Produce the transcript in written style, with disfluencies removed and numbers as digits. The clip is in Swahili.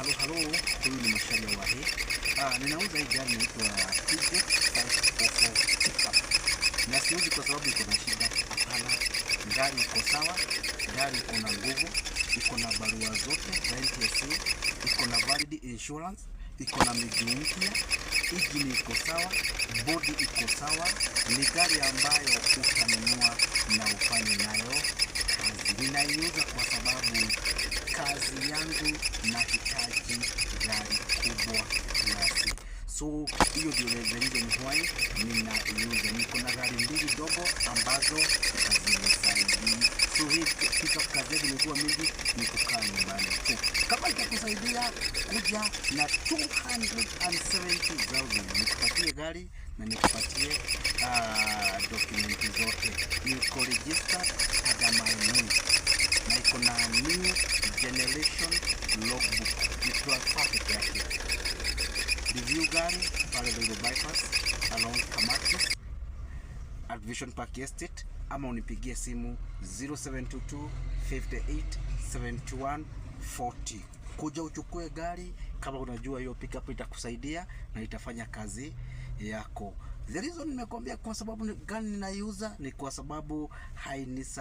Halo, huyu ni Masharia Wahi. Ninauza hii gari inaitwa TJ 544 pickup. Na siuzi kwa sababu iko na shida. Hapana, gari iko sawa, gari iko na nguvu, iko na barua zote za NTSA, iko na valid insurance, iko na miguu mpya, engine iko sawa, body iko sawa. Ni gari ambayo utanunua na ufanye nayo kazi. Ninaiuza kwa sababu kazi yangu nahitaji gari kubwa kiasi. So hiyo ndio reason why ninaiuza. Niko na gari mbili dogo ambazo hazinisaidia. So hii pickup kazi yangu imekuwa mingi, ni kukaa nyumbani tu. Kama itakusaidia kuja na 270,000 nikupatie gari na nikupatie dokumenti zote. Niko registered under my name na iko na new generation logbook. Ni transfer peke yake. Review gari pale Ruiru bypass along Kamatis at Vision Park Estate, ama unipigie simu 0722 58 71 40. Kuja uchukue gari kama unajua hiyo pickup itakusaidia na itafanya kazi yako. The reason nimekwambia kwa sababu gari ninaiuza ni kwa sababu hainisaidii.